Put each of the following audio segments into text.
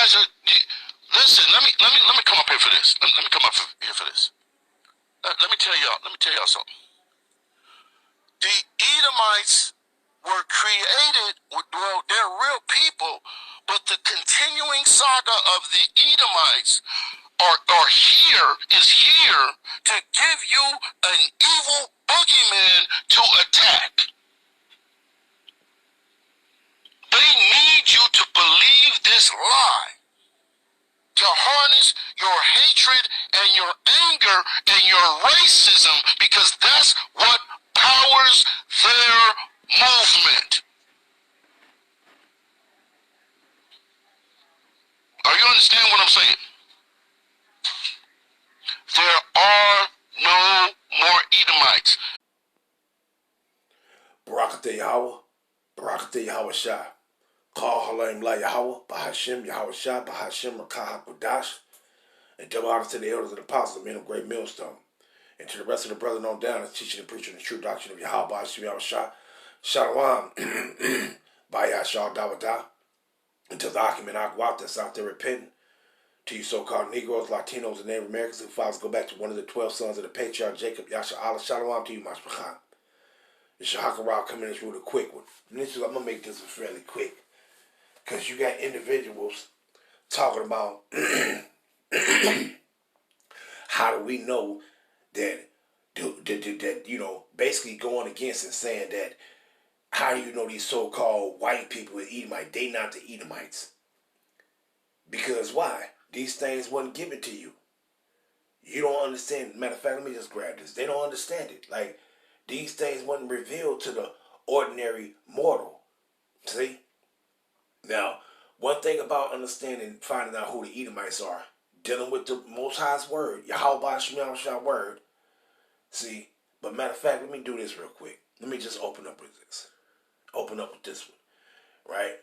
guys are. Listen, let me come up here for this. Let me come up here for this. Let me tell y'all. Let me tell y'all something. The Edomites were created. Well, they're real people, but the continuing saga of the Edomites is here to give you an evil boogeyman to attack. They need you to believe this lie, to harness your hatred and your anger and your racism, because that's what powers their movement. Are you understand what I'm saying? There are no more Edomites. Barakatah Yahweh, Barakatah Yahweh Shah. Call Halim La Yahweh, Bahashim Yahweh Shah, Bahashim Rakah HaKudash. And double honor to the elders and apostles, the men of great millstone. And to the rest of the brethren on down, that's teaching and preaching the true doctrine of Yahweh, Bahashim Yahweh Shah. Shalom, Bayah Shah Dawadah. And to the Akim and Akwat that's out there repenting. To you so-called Negroes, Latinos, and Native Americans who fathers go back to one of the 12 sons of the patriarch Jacob, Yasha Allah. Shalom to you, Mashpachah. The Shahakara coming in this real quick one. And this is, I'm going to make this fairly quick. Because you got individuals talking about how do we know that, you know, basically going against and saying that, how do you know these so-called white people with Edomite, they not the Edomites? Because why? These things wasn't given to you. You don't understand. Matter of fact, let me just grab this. They don't understand it. Like, these things wasn't revealed to the ordinary mortal. See? Now, one thing about understanding, finding out who the Edomites are, dealing with the Most High's word, Yahweh Shema Shah word. See? But matter of fact, let me do this real quick. Let me just open up with this. Open up with this one. Right?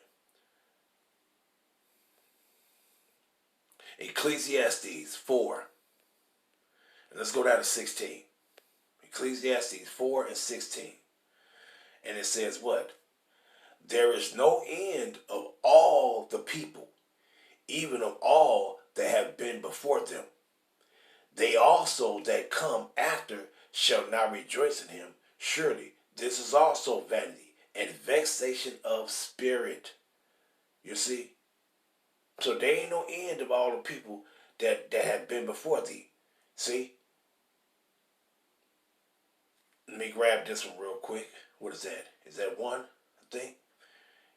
Ecclesiastes 4. And let's go down to 16. Ecclesiastes 4 and 16. And it says what? There is no end of all the people, even of all that have been before them. They also that come after shall not rejoice in him. Surely this is also vanity and vexation of spirit. You see? So there ain't no end of all the people that have been before thee. See? Let me grab this one real quick. What is that? Is that one, I think?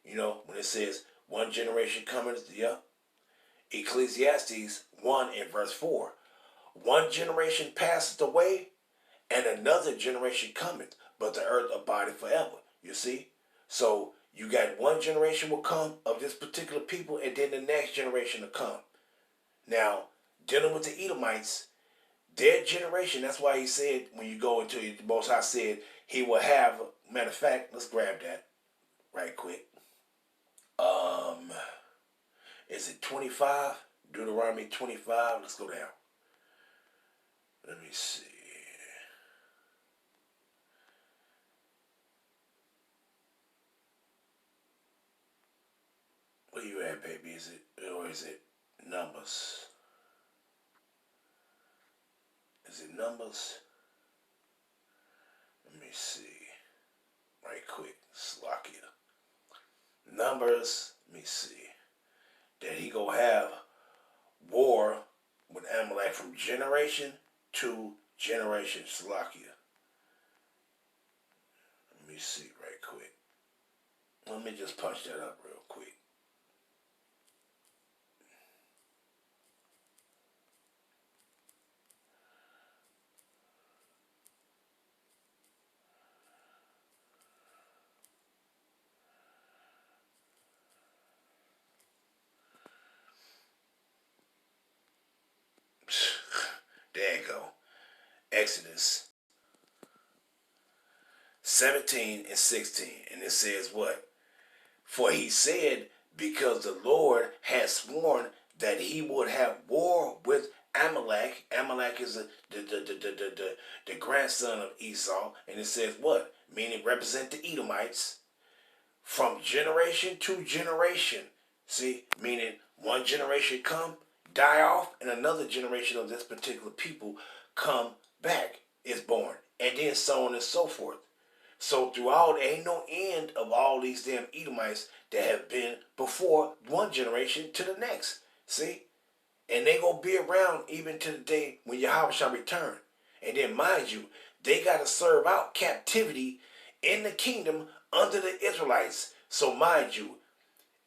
You know, when it says, one generation cometh, yeah. Ecclesiastes 1 and verse 4. One generation passeth away, and another generation cometh, but the earth abideth forever. You see? So, you got one generation will come of this particular people, and then the next generation will come. Now, dealing with the Edomites, their generation, that's why he said, when you go into it, the Most High said, he will have, matter of fact, let's grab that right quick. Is it 25? Deuteronomy 25. Let's go down. Let me see. Where you at, baby? Is it, or is it Numbers? Is it Numbers? Let me see. Right quick. Slakia. Numbers. Let me see. That he go have war with Amalek from generation to generation. Slakia. Let me see right quick. Let me just punch that up real quick. There you go. Exodus 17 and 16. And it says what? For he said, because the Lord had sworn that he would have war with Amalek. Amalek is the grandson of Esau. And it says what? Meaning represent the Edomites. From generation to generation. See? Meaning one generation come, die off, and another generation of this particular people come back, is born, and then so on and so forth. So throughout, ain't no end of all these damn Edomites that have been before one generation to the next. See? And they gonna be around even to the day when Yahweh shall return. And then mind you, they gotta serve out captivity in the kingdom under the Israelites. So mind you,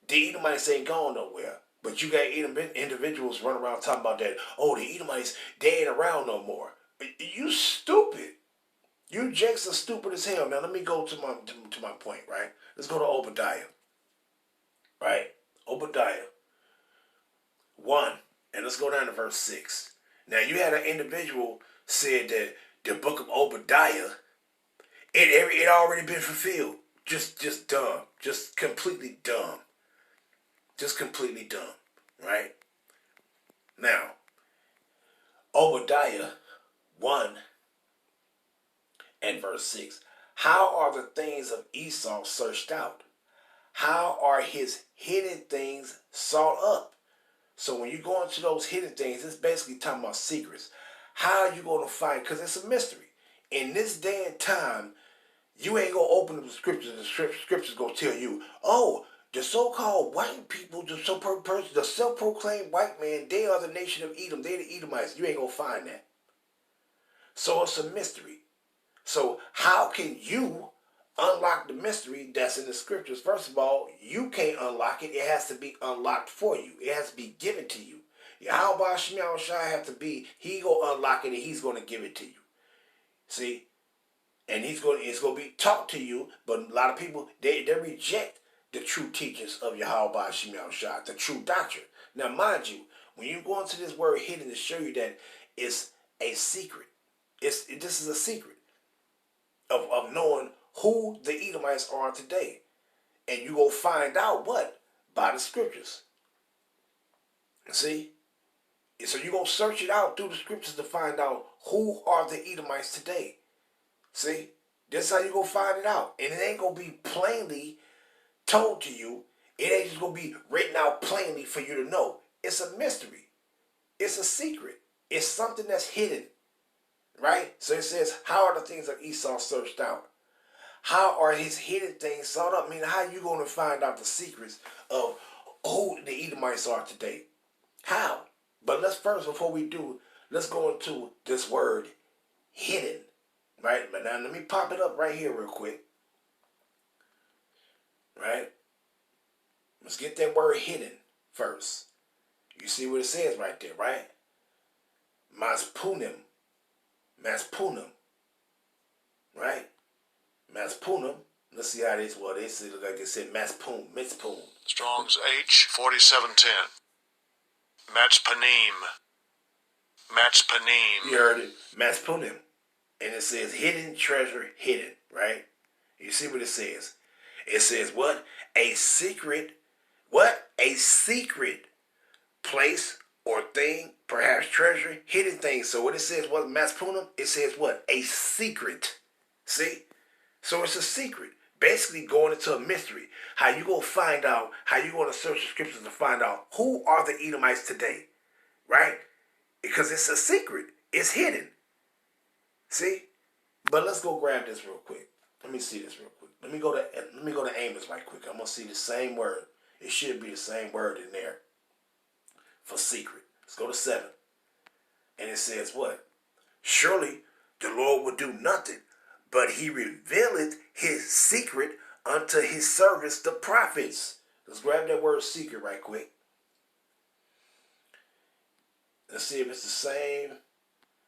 the Edomites ain't going nowhere. But you got individuals running around talking about that, oh, the Edomites, they ain't around no more. You stupid. You jakes are stupid as hell. Now let me go to my point, right? Let's go to Obadiah. Right? Obadiah 1. And let's go down to verse 6. Now you had an individual said that the book of Obadiah, it already been fulfilled. Just dumb. Just completely dumb. Just completely dumb. Right? Now, Obadiah 1 and verse 6. How are the things of Esau searched out? How are his hidden things sought up? So when you go into those hidden things, it's basically talking about secrets. How are you going to find? Because it's a mystery. In this day and time, you ain't going to open the scriptures. The scriptures going to tell you, oh, the so-called white people, the self-proclaimed white man, they are the nation of Edom. They the Edomites. You ain't going to find that. So it's a mystery. So how can you unlock the mystery that's in the scriptures? First of all, you can't unlock it. It has to be unlocked for you. It has to be given to you. Yahweh Shemiah Shai have to be, he gonna unlock it and he's gonna give it to you. See? And it's gonna be taught to you, but a lot of people they reject the true teachings of Yahweh Shemiah Shai, the true doctrine. Now mind you, when you go into this word hidden to show you that it's a secret. This is a secret of knowing who the Edomites are today. And you go find out what? By the scriptures. See? So you're going to search it out through the scriptures to find out who are the Edomites today. See? This is how you're going to find it out. And it ain't going to be plainly told to you. It ain't just going to be written out plainly for you to know. It's a mystery. It's a secret. It's something that's hidden. Right? So it says, how are the things of Esau searched out? How are his hidden things sought up? I mean, how are you going to find out the secrets of who the Edomites are today? How? But let's first, before we do, let's go into this word, hidden. Right? But now let me pop it up right here real quick. Right? Let's get that word hidden first. You see what it says right there, right? Maspunim. Maspunim. Right? Maspunim. Let's see how this was. They said, like they said, Maspun. Strong's H 4710. Matzpanim. Matzpanim. You heard it. Maspunim. And it says hidden treasure, hidden, right? You see what it says? It says what? A secret, what? A secret place or thing, perhaps treasure, hidden thing. So what it says, what? Maspunim, it says what? A secret. See? So it's a secret. Basically going into a mystery. How you going to find out, how you going to search the scriptures to find out who are the Edomites today. Right? Because it's a secret. It's hidden. See? But let's go grab this real quick. Let me see this real quick. Let me go to Amos right quick. I'm going to see the same word. It should be the same word in there for secret. Let's go to 7. And it says what? Surely the Lord will do nothing, but he revealeth his secret unto his servants, the prophets. Let's grab that word secret right quick. Let's see if it's the same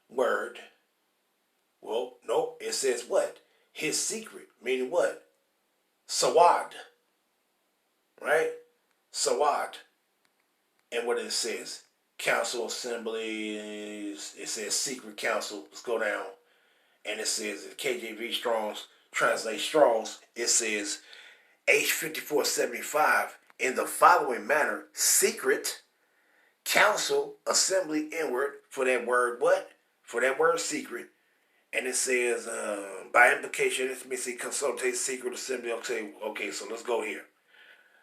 word. Well, nope. It says what? His secret. Meaning what? Sawad. Right? Sawad. And what it says? Council assemblies. It says secret council. Let's go down. And it says, in KJV Strong's, translate Strong's, it says, H5475, in the following manner, secret, council, assembly inward, for that word what? For that word secret. And it says, by implication, let me see, consultate, secret, assembly. Okay, so let's go here.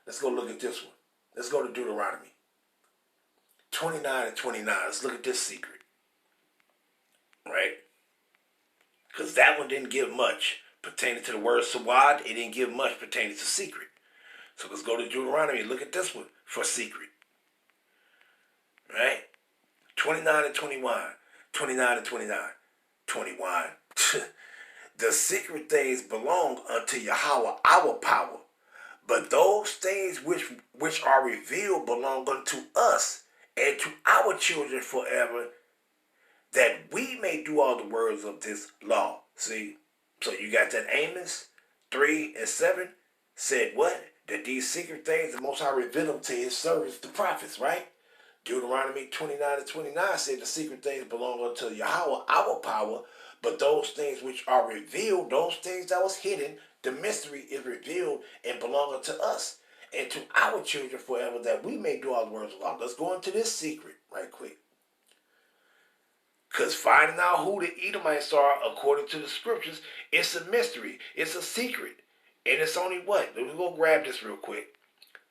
Let's go look at this one. Let's go to Deuteronomy. 29 and 29. Let's look at this secret. Right? Because that one didn't give much pertaining to the word sawad. It didn't give much pertaining to secret. So let's go to Deuteronomy and look at this one for secret. Right? 29 and 21. 29 and 29. 21. The secret things belong unto Yahweh our power. But those things which are revealed belong unto us and to our children forever, that we may do all the words of this law. See? So you got that Amos 3 and 7 said what? That these secret things the Most High revealed them to his servants, the prophets, right? Deuteronomy 29 and 29 said the secret things belong unto Yahweh, our power, but those things which are revealed, those things that was hidden, the mystery is revealed and belong unto us and to our children forever, that we may do all the words of law. Let's go into this secret right quick. Because finding out who the Edomites are according to the scriptures, it's a mystery. It's a secret. And it's only what? Let me go grab this real quick.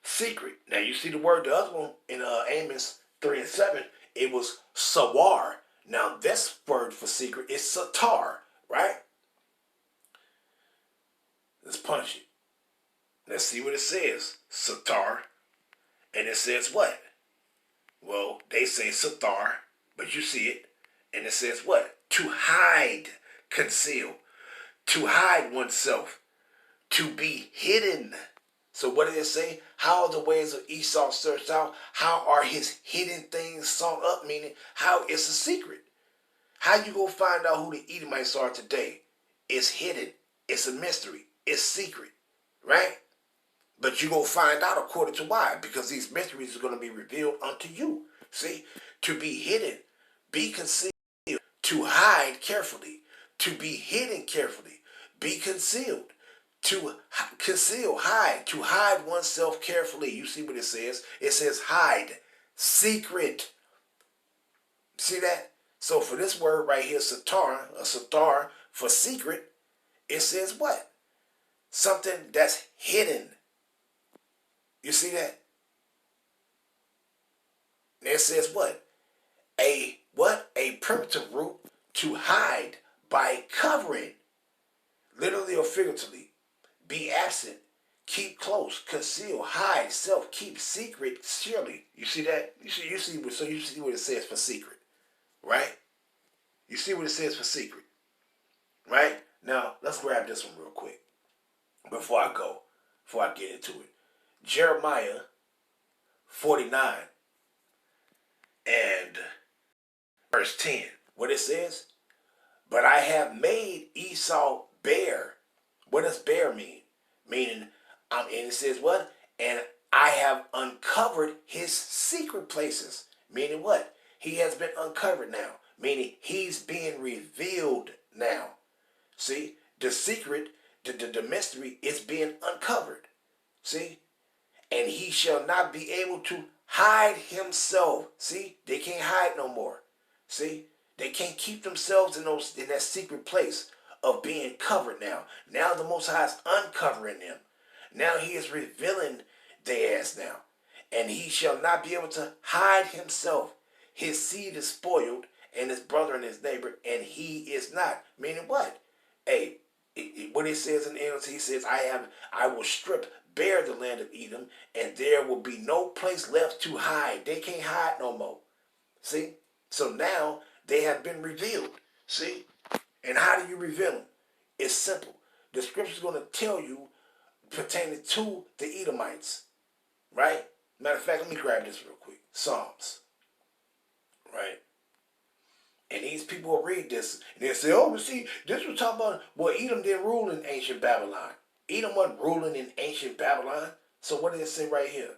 Secret. Now you see the word, the other one in Amos 3 and 7, it was sawar. Now this word for secret is satar, right? Let's punch it. Let's see what it says. Satar. And it says what? Well, they say satar, but you see it. And it says what? To hide, conceal. To hide oneself. To be hidden. So what did it say? How are the ways of Esau searched out? How are his hidden things sought up? Meaning, how it's a secret. How you go find out who the Edomites are today? It's hidden. It's a mystery. It's secret. Right? But you go find out according to why. Because these mysteries are going to be revealed unto you. See? To be hidden. Be concealed. To hide carefully. To be hidden carefully. Be concealed. To conceal, hide, to hide oneself carefully. You see what it says? It says hide, secret. See that? So for this word right here, satar, a satar for secret, it says what? Something that's hidden. You see that? And it says what? A primitive root to hide by covering, literally or figuratively. Be absent, keep close, conceal, hide, self, keep secret, surely. You see that? You see what it says for secret, right? You see what it says for secret, right? Now, let's grab this one real quick before I get into it. Jeremiah 49 and verse 10. What it says? But I have made Esau bare. What does bare mean? Meaning, and it says what? And I have uncovered his secret places. Meaning what? He has been uncovered now. Meaning he's being revealed now. See? The secret, the mystery is being uncovered. See? And he shall not be able to hide himself. See? They can't hide no more. See? They can't keep themselves in that secret place of being covered now. Now the Most High is uncovering them. Now he is revealing their ass now. And he shall not be able to hide himself. His seed is spoiled, and his brother and his neighbor, and he is not. Meaning what? Hey, what it says in the NLT, he says, I will strip bare the land of Edom, and there will be no place left to hide. They can't hide no more. See? So now they have been revealed. See? And how do you reveal them? It's simple. The scripture is going to tell you pertaining to the Edomites. Right? Matter of fact, let me grab this real quick. Psalms. Right? And these people will read this and they'll say, oh, but see, this was talking about, well, Edom didn't rule in ancient Babylon. Edom wasn't ruling in ancient Babylon. So what does it say right here?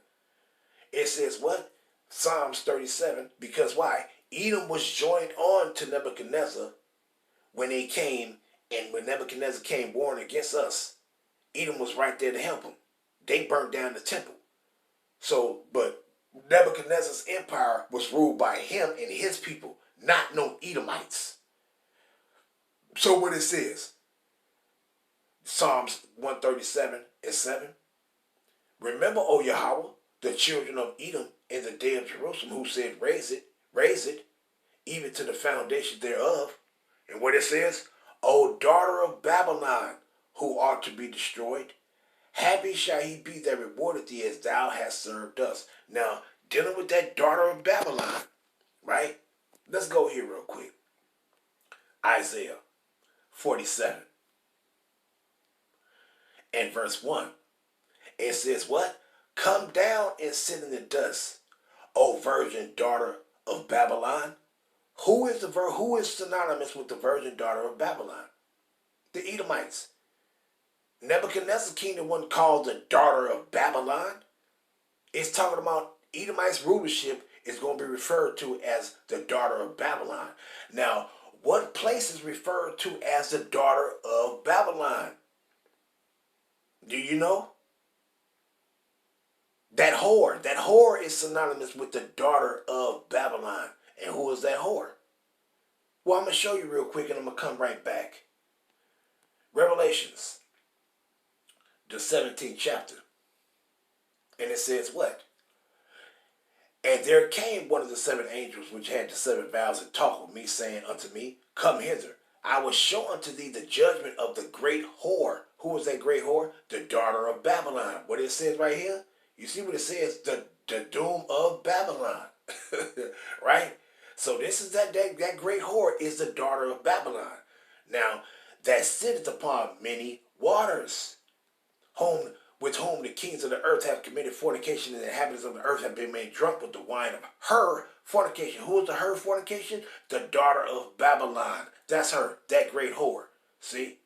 It says what? Psalms 37. Because why? Edom was joined on to Nebuchadnezzar when they came, and when Nebuchadnezzar came warring against us, Edom was right there to help him. They burnt down the temple. So, but Nebuchadnezzar's empire was ruled by him and his people, not no Edomites. So what it says, Psalms 137 and 7. Remember, O Yahweh, the children of Edom in the day of Jerusalem, who said, raise it, even to the foundation thereof. And what it says, O daughter of Babylon, who art to be destroyed, happy shall he be that rewarded thee as thou hast served us. Now, dealing with that daughter of Babylon, right? Let's go here real quick. Isaiah 47 and verse 1. It says what? Come down and sit in the dust, O virgin daughter of Babylon. Who is synonymous with the virgin daughter of Babylon? The Edomites. Nebuchadnezzar's kingdom wasn't called the daughter of Babylon. It's talking about Edomites rulership is going to be referred to as the daughter of Babylon. Now, what place is referred to as the daughter of Babylon? Do you know? That whore is synonymous with the daughter of Babylon. And who is that whore? Well, I'm going to show you real quick and I'm going to come right back. Revelations, the 17th chapter. And it says what? And there came one of the seven angels which had the seven vials and talked with me, saying unto me, Come hither. I will show unto thee the judgment of the great whore. Who is that great whore? The daughter of Babylon. What it says right here? You see what it says? The doom of Babylon. Right? So this is that great whore is the daughter of Babylon. Now, that sitteth upon many waters, with whom the kings of the earth have committed fornication, and the inhabitants of the earth have been made drunk with the wine of her fornication. Who is the her fornication? The daughter of Babylon. That's her, that great whore. See?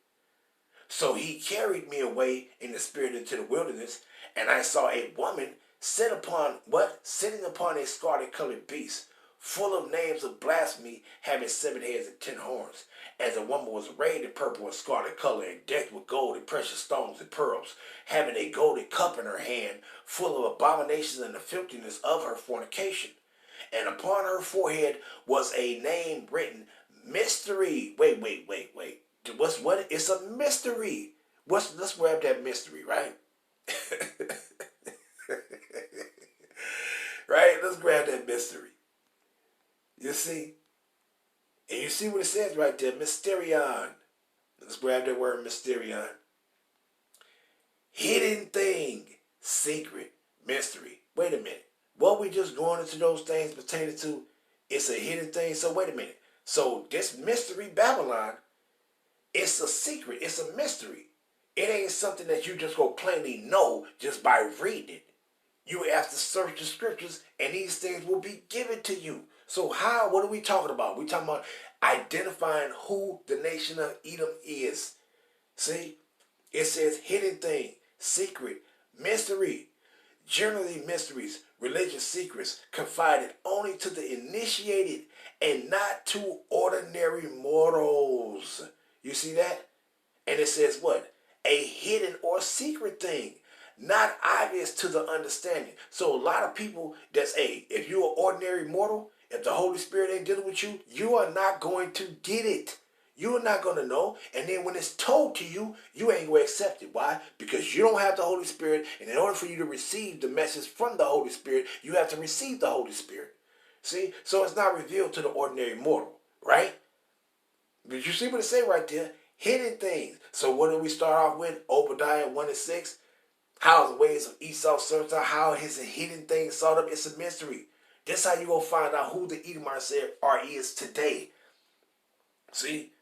So he carried me away in the spirit into the wilderness, and I saw a woman sitting upon a scarlet colored beast, full of names of blasphemy, having 7 heads and 10 horns. And the woman was arrayed in purple and scarlet color, and decked with gold and precious stones and pearls, having a golden cup in her hand, full of abominations and the filthiness of her fornication. And upon her forehead was a name written, Mystery. Wait. What? It's a mystery. Let's grab that mystery, right? Right? Let's grab that mystery. You see? And you see what it says right there, Mysterion. Let's grab that word, Mysterion. Hidden thing, secret, mystery. Wait a minute. What we just going into those things pertaining to, it's a hidden thing. So wait a minute. So this mystery Babylon, it's a secret. It's a mystery. It ain't something that you just go plainly know just by reading it. You have to search the scriptures, and these things will be given to you. So what are we talking about? We're talking about identifying who the nation of Edom is. See? It says hidden thing, secret, mystery. Generally mysteries, religious secrets, confided only to the initiated and not to ordinary mortals. You see that? And it says what? A hidden or secret thing, not obvious to the understanding. So a lot of people if you're an ordinary mortal, if the Holy Spirit ain't dealing with you, you are not going to get it. You are not going to know. And then when it's told to you, you ain't going to accept it. Why? Because you don't have the Holy Spirit. And in order for you to receive the message from the Holy Spirit, you have to receive the Holy Spirit. See? So it's not revealed to the ordinary mortal. Right? But you see what it say right there? Hidden things. So what do we start off with? Obadiah 1 and 6. How the ways of Esau searched out, how his hidden things sought up. It's a mystery. This how you gonna find out who the Edomites is today. See?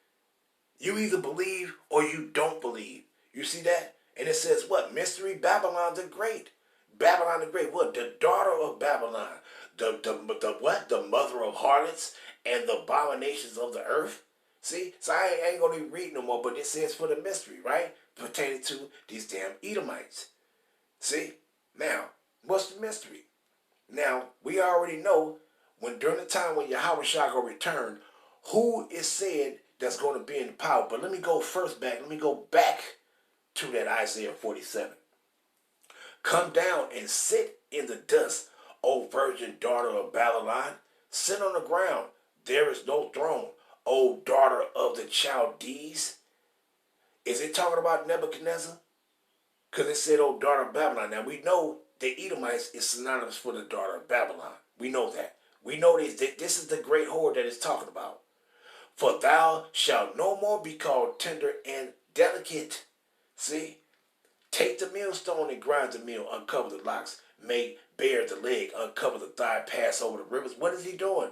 You either believe or you don't believe. You see that? And it says what? Mystery Babylon the Great. Babylon the Great. What? The daughter of Babylon. The what? The mother of harlots and the abominations of the earth. See? So I ain't going to read no more, but it says for the mystery, right? Pertaining to these damn Edomites. See? Now, what's the mystery? Now, we already know during the time when Yahweh Shah will return, who is said that's going to be in power. But let me go back. Let me go back to that Isaiah 47. Come down and sit in the dust, O virgin daughter of Babylon. Sit on the ground. There is no throne, O daughter of the Chaldees. Is it talking about Nebuchadnezzar? Because it said, O daughter of Babylon. Now we know the Edomites is synonymous for the daughter of Babylon. We know that. We know this. This is the great whore that it's talking about. For thou shalt no more be called tender and delicate. See? Take the millstone and grind the mill, uncover the locks, make bare the leg, uncover the thigh, pass over the rivers. What is he doing?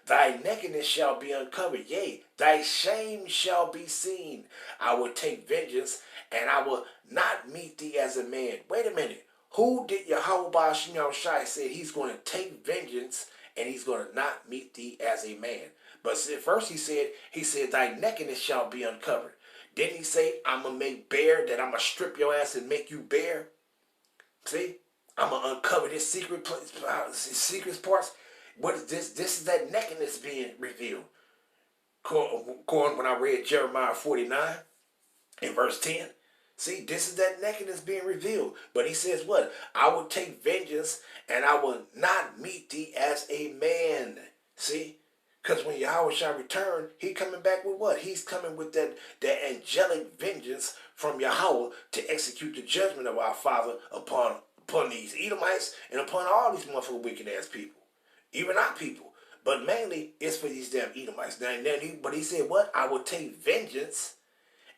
Thy nakedness shall be uncovered, yea, thy shame shall be seen. I will take vengeance, and I will not meet thee as a man. Wait a minute. Who did Yahweh Shai say he's going to take vengeance and he's going to not meet thee as a man? But first he said, thy nakedness shall be uncovered. Didn't he say, I'm going to make bare, that I'm going to strip your ass and make you bare? See? I'm going to uncover this secret parts. What is this? This is that nakedness being revealed. When I read Jeremiah 49 in verse 10. See, this is that nakedness being revealed. But he says what? I will take vengeance and I will not meet thee as a man. See? Because when Yahweh shall return, he coming back with what? He's coming with that angelic vengeance from Yahweh to execute the judgment of our Father upon these Edomites and upon all these motherfucking wicked ass people. Even our people. But mainly, it's for these damn Edomites. But he said what? I will take vengeance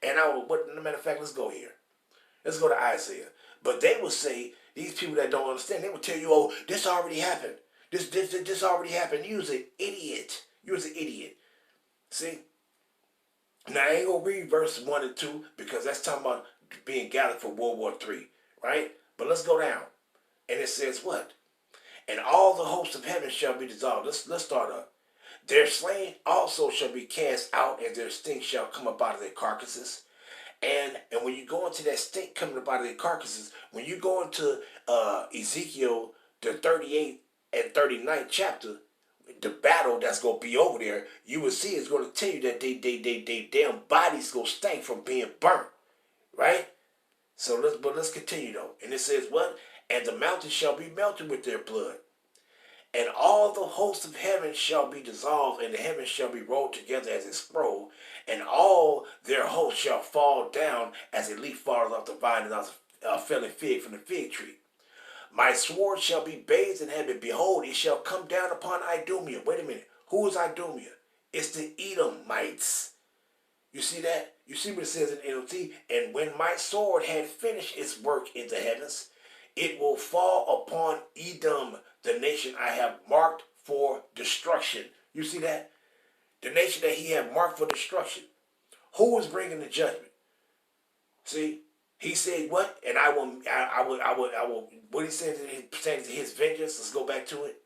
and I will, as a matter of fact, let's go here. Let's go to Isaiah. But they will say, these people that don't understand, they will tell you, oh, this already happened. This already happened. You was an idiot. You was an idiot. See? Now, I ain't going to read verses 1 and 2 because that's talking about being gathered for World War III. Right? But let's go down. And it says what? And all the hosts of heaven shall be dissolved. Let's start up. Their slain also shall be cast out, and their stink shall come up out of their carcasses. And when you go into that stink coming up out of their carcasses, when you go into Ezekiel, the 38th and 39th chapter, the battle that's going to be over there, you will see it's going to tell you that they damn bodies going to stink from being burnt. Right? So let's continue though. And it says what? And the mountains shall be melted with their blood. And all the hosts of heaven shall be dissolved, and the heavens shall be rolled together as a scroll, and all their hosts shall fall down as a leaf falls off the vine and off a felling fig from the fig tree. My sword shall be bathed in heaven. Behold, it shall come down upon Idumea. Wait a minute. Who is Idumea? It's the Edomites. You see that? You see what it says in NLT? And when my sword had finished its work in the heavens, it will fall upon Edom, the nation I have marked for destruction. You see that? The nation that he had marked for destruction. Who is bringing the judgment? See? He said what? And I will, what he said pertaining to his vengeance. Let's go back to it.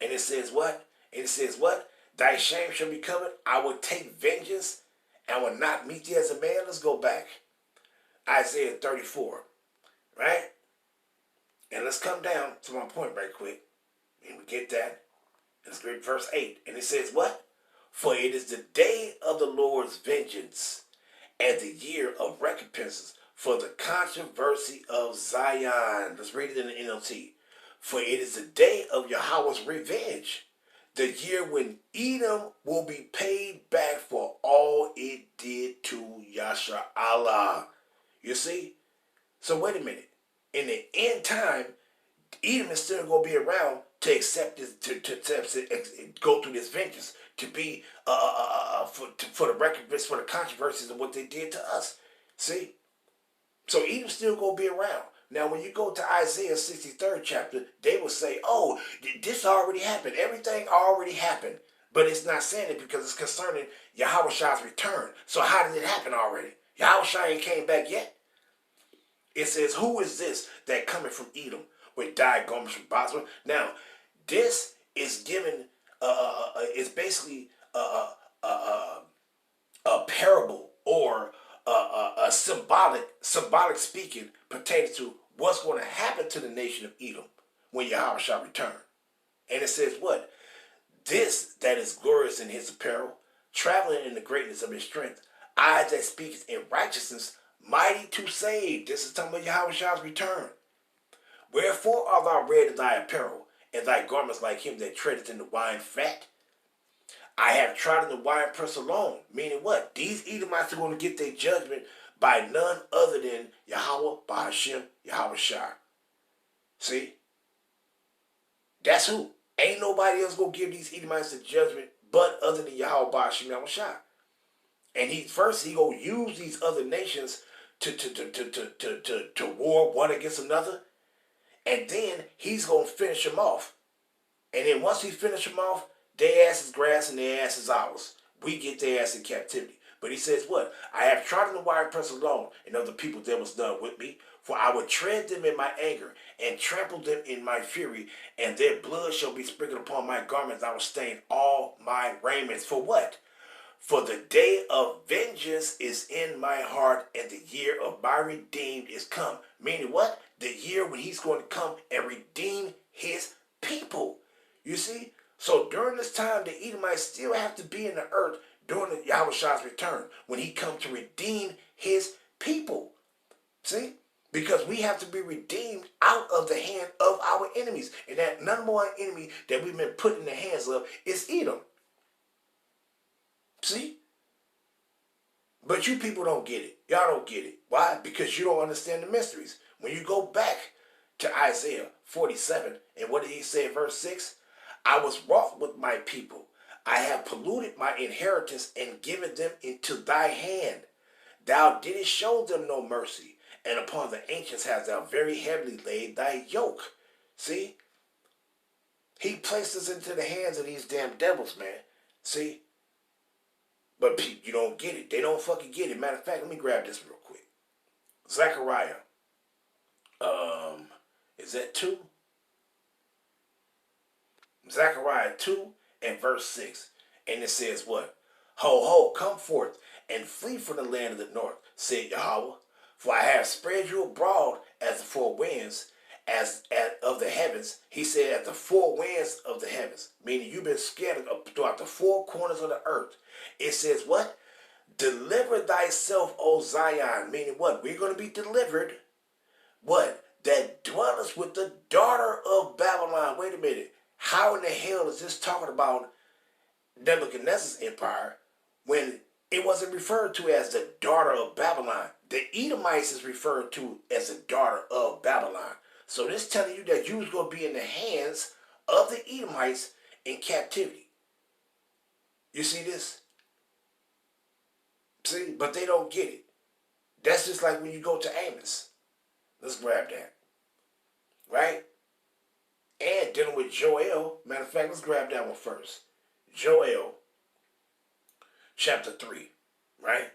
And it says what? And it says what? Thy shame shall be covered. I will take vengeance and will not meet thee as a man. Let's go back. Isaiah 34. Right? And let's come down to my point right quick. And we get that. Let's read verse 8. And it says what? For it is the day of the Lord's vengeance and the year of recompenses for the controversy of Zion. Let's read it in the NLT. For it is the day of Yahweh's revenge, the year when Edom will be paid back for all it did to Yasha Allah. You see? So wait a minute. In the end time, Edom is still going to be around to accept this, to go through this vengeance, to be for the recompense for the controversies of what they did to us. See? So Edom's still going to be around. Now, when you go to Isaiah 63rd chapter, they will say, oh, this already happened. Everything already happened. But it's not saying it because it's concerning Yahweh Shai's return. So how did it happen already? Yahweh Shai ain't came back yet. It says, who is this that coming from Edom with dyed garments from Bosra? Now, this is given, it's basically a parable or a symbolic speaking pertaining to what's going to happen to the nation of Edom when Yahweh shall return. And it says what? This that is glorious in his apparel, traveling in the greatness of his strength, eyes that speak in righteousness, mighty to save. This is talking about Yahweh shall's return. Wherefore art thou red in thy apparel, and thy garments like him that treadeth in the wine fat? I have trodden the winepress alone. Meaning what? These Edomites are going to get their judgment by none other than Yahweh, Bahashem, Yahweh Shai. See? That's who. Ain't nobody else gonna give these Edomites the judgment but other than Yahweh Ba'ashim Yahushua. And he gonna use these other nations to war one against another. And then he's gonna finish them off. And then once he finish them off, their ass is grass and their ass is ours. We get their ass in captivity. But he says what? I have trodden the wide press alone, and of the people that was done with me. For I will tread them in my anger, and trample them in my fury, and their blood shall be sprinkled upon my garments. I will stain all my raiments. For what? For the day of vengeance is in my heart, and the year of my redeemed is come. Meaning what? The year when he's going to come and redeem his people. You see? So during this time, the Edomites still have to be in the earth during the Yahushua's return, when he comes to redeem his people. See? Because we have to be redeemed out of the hand of our enemies. And that number one enemy that we've been put in the hands of is Edom. See? But you people don't get it. Y'all don't get it. Why? Because you don't understand the mysteries. When you go back to Isaiah 47, and what did he say in verse 6? I was wroth with my people. I have polluted my inheritance and given them into thy hand. Thou didst show them no mercy, and upon the ancients hast thou very heavily laid thy yoke. See? He placed us into the hands of these damn devils, man. See? But you don't get it. They don't fucking get it. Matter of fact, let me grab this real quick. Zechariah. Is that 2? Zechariah 2 and verse 6. And it says what? Ho, ho, come forth and flee from the land of the north, said Yahweh. For I have spread you abroad as the four winds, as of the heavens. He said, as the four winds of the heavens. Meaning you've been scattered throughout the four corners of the earth. It says what? Deliver thyself, O Zion. Meaning what? We're going to be delivered. What? That dwelleth with the daughter of Babylon. Wait a minute. How in the hell is this talking about Nebuchadnezzar's empire when it wasn't referred to as the daughter of Babylon? The Edomites is referred to as the daughter of Babylon. So this telling you that you was going to be in the hands of the Edomites in captivity. You see this? See? But they don't get it. That's just like when you go to Amos. Let's grab that. Right? And dealing with Joel. Matter of fact, let's grab that one first. Joel chapter 3. Right?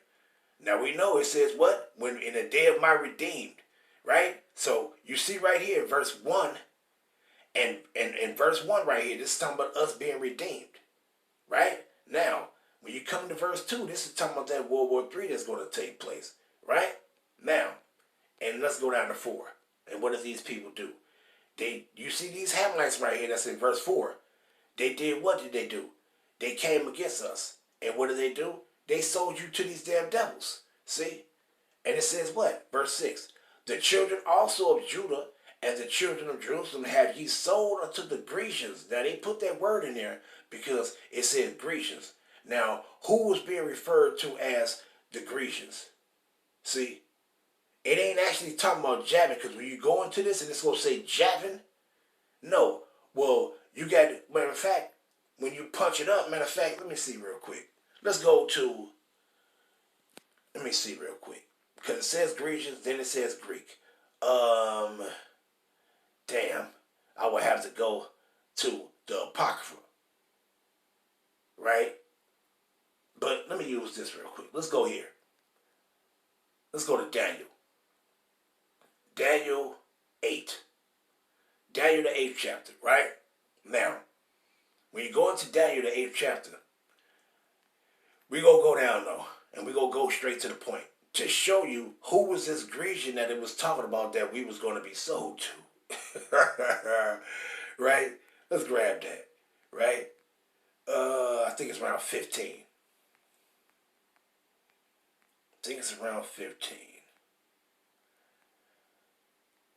Now we know it says what? When in the day of my redeemed. Right? So you see right here, verse 1. And verse 1 right here, this is talking about us being redeemed. Right? Now, when you come to verse 2, this is talking about that World War III that's going to take place. Right? Now, and let's go down to 4. And what do these people do? You see these Hamlites right here that's in verse 4. They did, what did they do? They came against us. And what did they do? They sold you to these damn devils. See? And it says what? Verse 6. The children also of Judah and the children of Jerusalem have ye sold unto the Grecians. Now they put that word in there because it says Grecians. Now, who was being referred to as the Grecians? See? It ain't actually talking about Javin, because when you go into this and it's going to say Javin, no. Well, you got, matter of fact, when you punch it up, matter of fact, let me see real quick. Let's go to, let me see real quick. Because it says Grecians, then it says Greek. Damn. I would have to go to the Apocrypha. Right? But let me use this real quick. Let's go here. Let's go to Daniel. Daniel 8. Daniel the 8th chapter, right? Now, when you go into Daniel the 8th chapter, we're going to go down though, and we're going to go straight to the point to show you who was this Grecian that it was talking about that we was going to be sold to. Right? Let's grab that, right? I think it's around 15. I think it's around 15.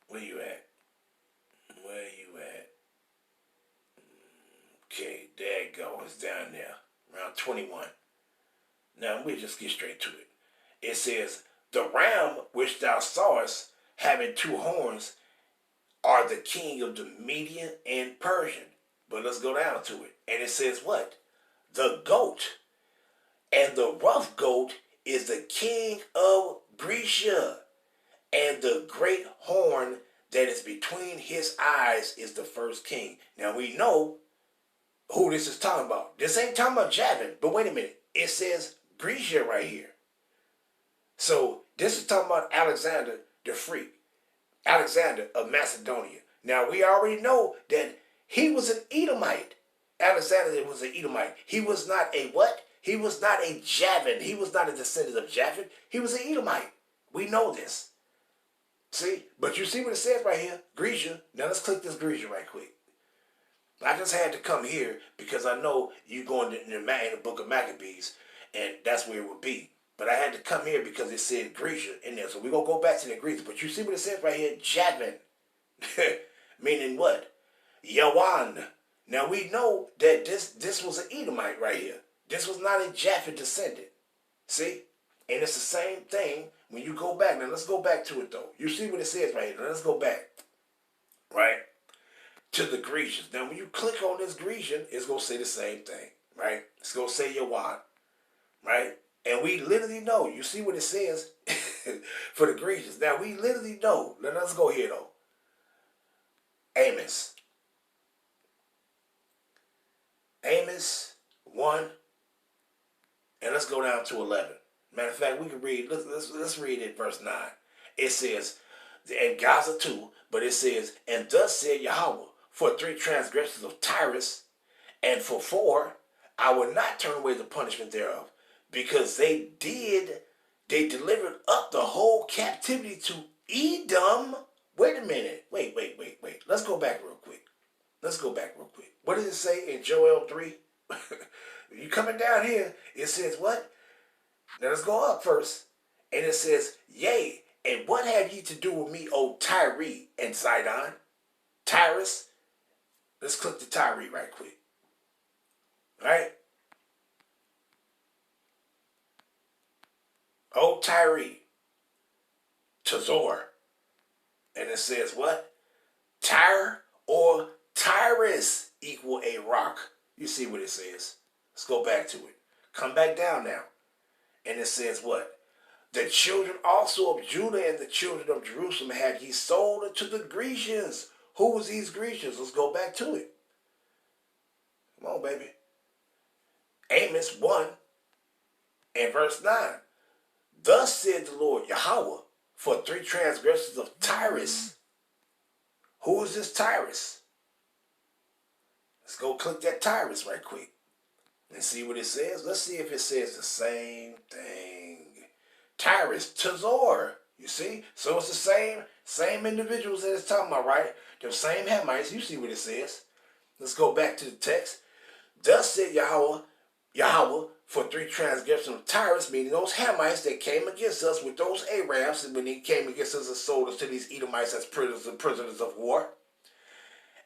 Where you at? Where you at? Okay, there it goes. It's down there. Around 21. Now, we just get straight to it. It says, the ram which thou sawest, having 2 horns, are the king of the Median and Persian. But let's go down to it. And it says what? The goat. And the rough goat is the king of Grecia. And the great horn that is between his eyes is the first king. Now we know who this is talking about. This ain't talking about Javan, but wait a minute. It says Grecia right here. So this is talking about Alexander the Free. Alexander of Macedonia. Now we already know that he was an Edomite. Alexander was an Edomite. He was not a what? He was not a Javan. He was not a descendant of Javan. He was an Edomite. We know this. See? But you see what it says right here? Grecia. Now let's click this Grecia right quick. I just had to come here because I know you going in the book of Maccabees, and that's where it would be. But I had to come here because it said Grecia in there. So we're going to go back to the Greece. But you see what it says right here? Javan. Meaning what? Yawan. Now we know that this was an Edomite right here. This was not a Japheth descendant. See? And it's the same thing when you go back. Now let's go back to it though. You see what it says right here. Now let's go back. Right? To the Grecians. Now when you click on this Grecian, it's going to say the same thing. Right? It's going to say Yawan. Right? And we literally know. You see what it says for the Grecians. Now we literally know. Now let's go here though. Amos. Amos 1. And let's go down to 11. Matter of fact, we can read, let's read it verse 9. It says, and Gaza too, but it says, and thus said Yahweh, for 3 transgressions of Tyrus, and for 4, I will not turn away the punishment thereof, because they delivered up the whole captivity to Edom. Wait a minute. Wait. Let's go back real quick. What does it say in Joel 3? You coming down here, it says what? Now let's go up first. And it says, yea, and what have ye to do with me, O Tyre and Zidon? Tyrus. Let's click the Tyre right quick. Right? O Tyre. Tazor. And it says what? Tyre or Tyrus equal a rock. You see what it says. Let's go back to it. Come back down now. And it says what? The children also of Judah and the children of Jerusalem had ye sold unto the Grecians. Who was these Grecians? Let's go back to it. Come on, baby. Amos 1 and verse 9. Thus said the Lord Yahweh, for 3 transgressions of Tyrus. Who is this Tyrus? Let's go click that Tyrus right quick and see what it says. Let's see if it says the same thing. Tyrus, Tazor. You see? So it's the same individuals that it's talking about, right? The same Hamites. You see what it says. Let's go back to the text. Thus said Yahweh, for 3 transgressions of Tyrus, meaning those Hamites that came against us with those Arabs, and when they came against us and sold us to these Edomites as prisoners of war.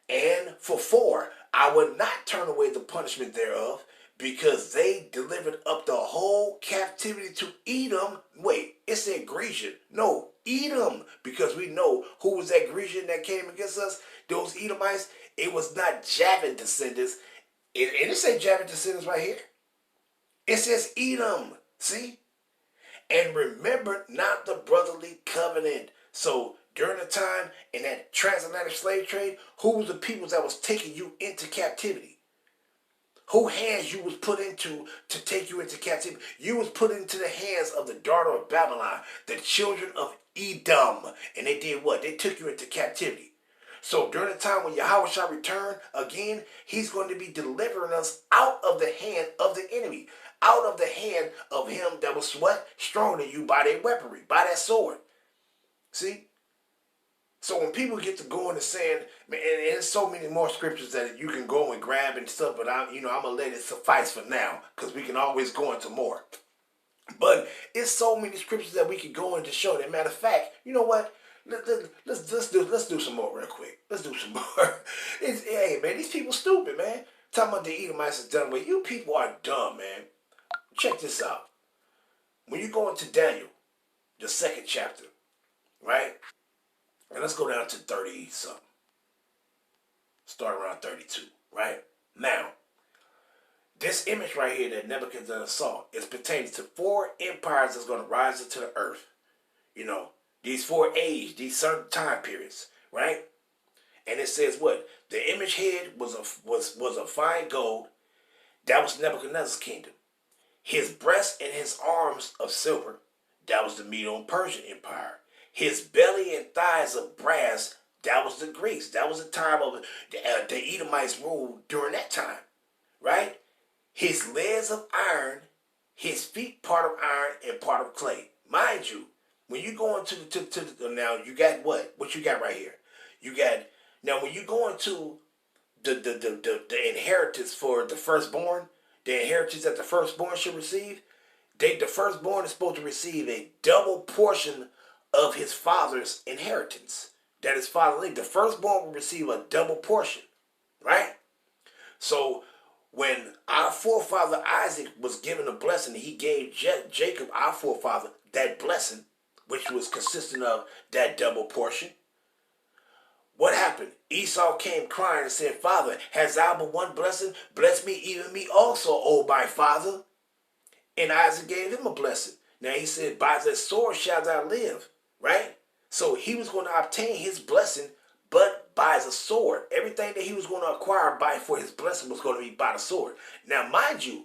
And for 4, I will not turn away the punishment thereof, because they delivered up the whole captivity to Edom. Wait, it said Grecian. No, Edom, because we know who was that Grecian that came against us. Those Edomites, it was not Javan descendants. And it says Javan descendants right here. It says Edom. See? And remember not the brotherly covenant. So during the time in that transatlantic slave trade, who was the people that was taking you into captivity? Who hands you was put into to take you into captivity? You was put into the hands of the daughter of Babylon, the children of Edom. And they did what? They took you into captivity. So during the time when Yahweh shall return again, he's going to be delivering us out of the hand of the enemy. Out of the hand of him that was what? Stronger than you by their weaponry, by that sword. See? So when people get to going and saying, man, and there's so many more scriptures that you can go and grab and stuff, but I'm gonna let it suffice for now, because we can always go into more. But it's so many scriptures that we can go into show that. Matter of fact, you know what? Let's do some more real quick. Let's do some more. Hey man, these people stupid, man. Talking about the Edomites is done with. You people are dumb, man. Check this out. When you go into Daniel, the 2nd chapter, right? And let's go down to 30 something. start around 32, right? Now, this image right here that Nebuchadnezzar saw is pertaining to 4 empires that's going to rise into the earth. You know, these 4 ages, these certain time periods, right? And it says what? The image head was a fine gold. That was Nebuchadnezzar's kingdom. His breast and his arms of silver. That was the Medo-Persian Empire. His belly and thighs of brass. That was the Greeks. That was the time of the Edomites ruled during that time, right? His legs of iron, his feet part of iron and part of clay. Mind you, when you go into now you got what? What you got right here? You got now when you go into the inheritance for the firstborn, the inheritance that the firstborn should receive, the firstborn is supposed to receive a double portion of his father's inheritance. That his father leave. The firstborn will receive a double portion, right? So when our forefather Isaac was given a blessing, he gave Jacob, our forefather, that blessing, which was consistent of that double portion. What happened? Esau came crying and said, Father, has thou but one blessing? Bless me, even me also, O my father. And Isaac gave him a blessing. Now he said, by the sword shalt thou live, right? So he was going to obtain his blessing, but by the sword. Everything that he was going to acquire for his blessing was going to be by the sword. Now, mind you,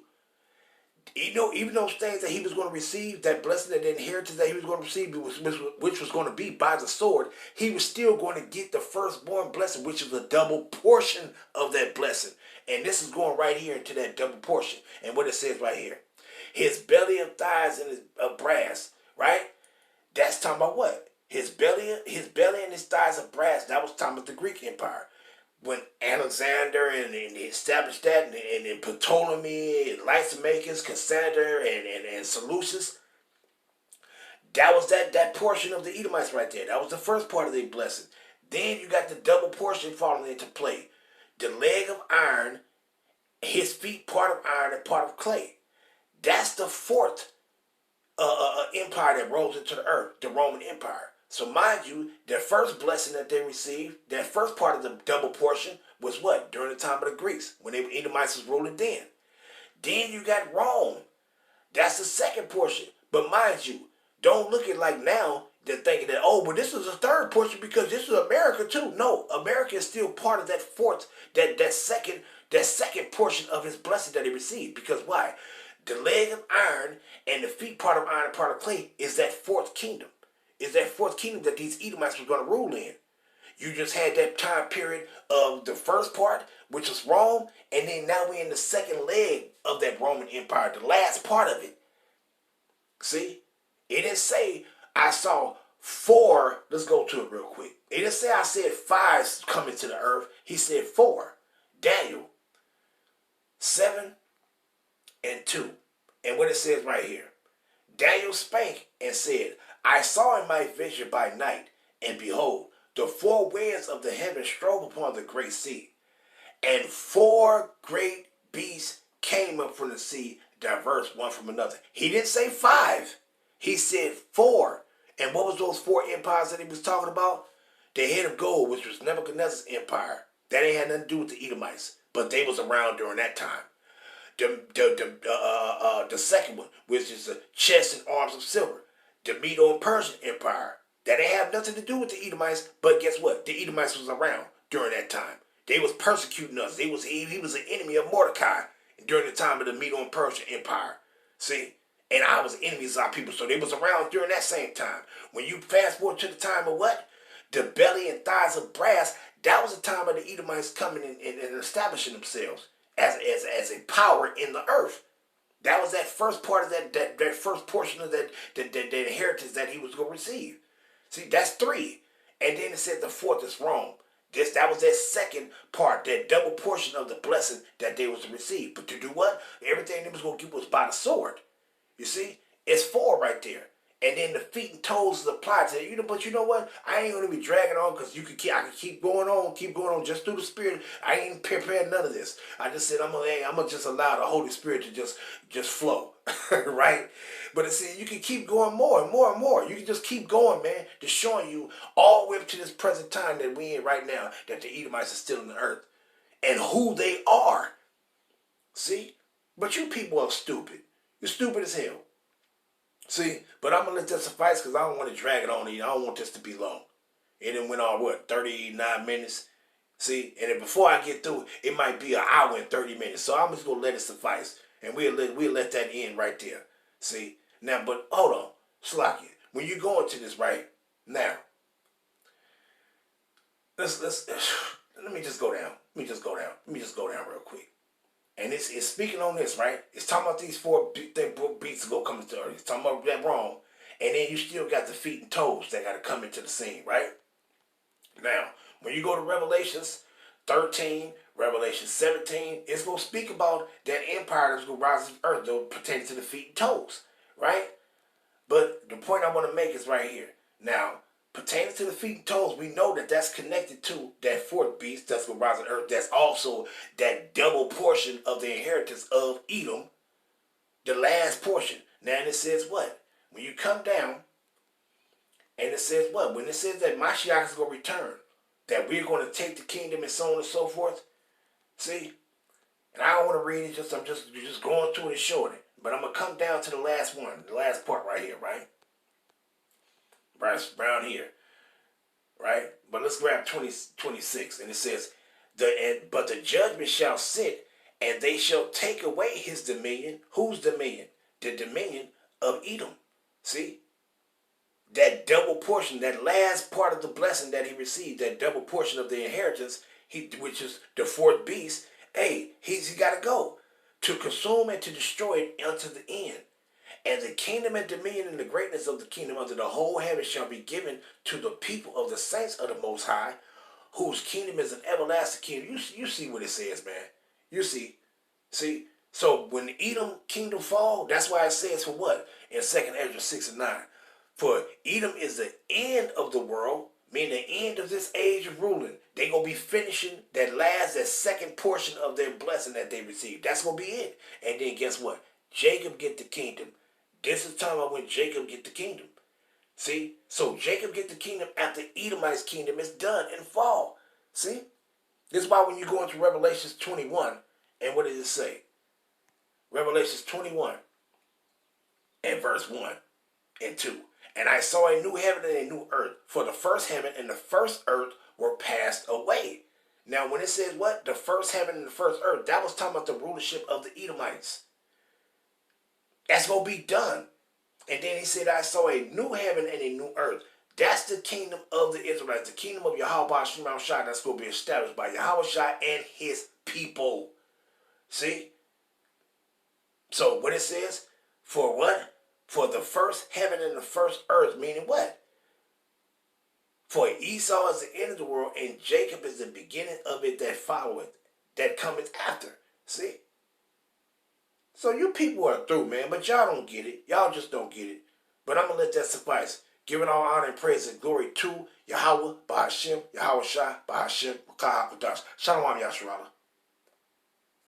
even those things that he was going to receive, that blessing, that inheritance that he was going to receive, which was going to be by the sword, he was still going to get the firstborn blessing, which is a double portion of that blessing. And this is going right here into that double portion. And what it says right here, his belly and thighs and his brass, right? That's talking about what? His belly and his thighs of brass. That was talking about the Greek Empire. When Alexander and he established that, and Ptolemy, and Lysimachus, Cassander, and Seleucus, that was that portion of the Edomites right there. That was the first part of their blessing. Then you got the double portion falling into play. The leg of iron, his feet part of iron and part of clay. That's the 4th empire that rose into the earth, the Roman Empire. So mind you, their first blessing that they received, that first part of the double portion was what? During the time of the Greeks, when the Edomites was ruling then. Then you got Rome. That's the second portion. But mind you, don't look at like now, they're thinking that, oh, but this is the third portion because this is America too. No, America is still part of that 4th, that second portion of his blessing that he received. Because why? The leg of iron and the feet part of iron and part of clay is that 4th kingdom. Is that 4th kingdom that these Edomites were going to rule in. You just had that time period of the first part, which was Rome, and then now we're in the second leg of that Roman Empire, the last part of it. See? It didn't say I saw 4. Let's go to it real quick. It didn't say I said 5 coming to the earth. He said 4. Daniel 7 and 2. And what it says right here. Daniel spake and said, I saw in my vision by night, and behold, the 4 winds of the heaven strove upon the great sea, and 4 great beasts came up from the sea, diverse one from another. He didn't say 5. He said 4. And what was those 4 empires that he was talking about? The head of gold, which was Nebuchadnezzar's empire. That ain't had nothing to do with the Edomites, but they was around during that time. The second one, which is the chest and arms of silver, the Medo-Persian Empire. That ain't have nothing to do with the Edomites, but guess what? The Edomites was around during that time. They was persecuting us. He was an enemy of Mordecai during the time of the Medo-Persian Empire. See? And I was enemies of our people, so they was around during that same time. When you fast forward to the time of what? The belly and thighs of brass, that was the time of the Edomites coming in and establishing themselves as a power in the earth. That was that first part of that first portion of that inheritance that he was going to receive. See, that's 3. And then it said the 4th is Rome. That was that second part, that double portion of the blessing that they was to receive. But to do what? Everything they was going to get was by the sword. You see? It's 4 right there. And then the feet and toes apply to it. But you know what? I ain't going to be dragging on because I can keep going on just through the Spirit. I ain't prepared none of this. I just said I'm gonna just allow the Holy Spirit to just flow. Right? But see, you can keep going more and more and more. You can just keep going, man, to showing you all the way up to this present time that we in right now, that the Edomites are still in the earth. and who they are. See? But you people are stupid. You're stupid as hell. See? But I'm going to let that suffice because I don't want to drag it on you. I don't want this to be long. It done went on, 39 minutes? See? And then before I get through, it might be an hour and 30 minutes. So I'm just going to let it suffice. And we'll let that end right there. See? Now, but hold on. Slack it. When you go into this right now, let me just go down. Let me just go down real quick. And it's speaking on this, right? It's talking about these four beats go coming to earth. It's talking about that wrong. And then you still got the feet and toes that got to come into the scene, right? Now, when you go to Revelations 13, Revelation 17, it's going to speak about that empire that's going to rise from earth, though, pertaining to the feet and toes, right? But the point I want to make is right here. Now, pertaining to the feet and toes, we know that that's connected to that fourth beast that's going to rise on earth. That's also that double portion of the inheritance of Edom, the last portion. Now, and it says what? When you come down, and it says what? When it says that Mashiach is going to return, that we're going to take the kingdom and so on and so forth. See? And I don't want to read it, I'm just going through it and showing it. But I'm going to come down to the last one, the last part right here, right? Right around here, right? But let's grab 26, and it says, but the judgment shall sit, and they shall take away his dominion. Whose dominion? The dominion of Edom. See? That double portion, that last part of the blessing that he received, that double portion of the inheritance, which is the fourth beast, hey, he got to go to consume and to destroy it unto the end. And the kingdom and dominion and the greatness of the kingdom under the whole heaven shall be given to the people of the saints of the Most High, whose kingdom is an everlasting kingdom. You see what it says, man. You see. See? So when the Edom kingdom fall, that's why it says for what? In 2nd Ezra 6 and 9. For Edom is the end of the world, meaning the end of this age of ruling. They going to be finishing that second portion of their blessing that they received. That's going to be it. And then guess what? Jacob get the kingdom. This is the time when Jacob get the kingdom. See? So Jacob get the kingdom after Edomites' kingdom is done and fall. See? This is why when you go into Revelations 21, and what does it say? Revelations 21 and verse 1 and 2. And I saw a new heaven and a new earth, for the first heaven and the first earth were passed away. Now when it says what? The first heaven and the first earth, that was talking about the rulership of the Edomites. That's going to be done. And then he said, I saw a new heaven and a new earth. That's the kingdom of the Israelites, the kingdom of Yahweh Shai that's going to be established by Yahweh Shai and his people. See? So what it says, for what? For the first heaven and the first earth, meaning what? For Esau is the end of the world, and Jacob is the beginning of it that followeth, that cometh after. See? So you people are through, man, but y'all don't get it. Y'all just don't get it. But I'm going to let that suffice. Giving all honor and praise and glory to Yahweh, Bahashem, Yahweh Shai, Bahashem, Makah HaKadosh. Shalom, Yasharallah.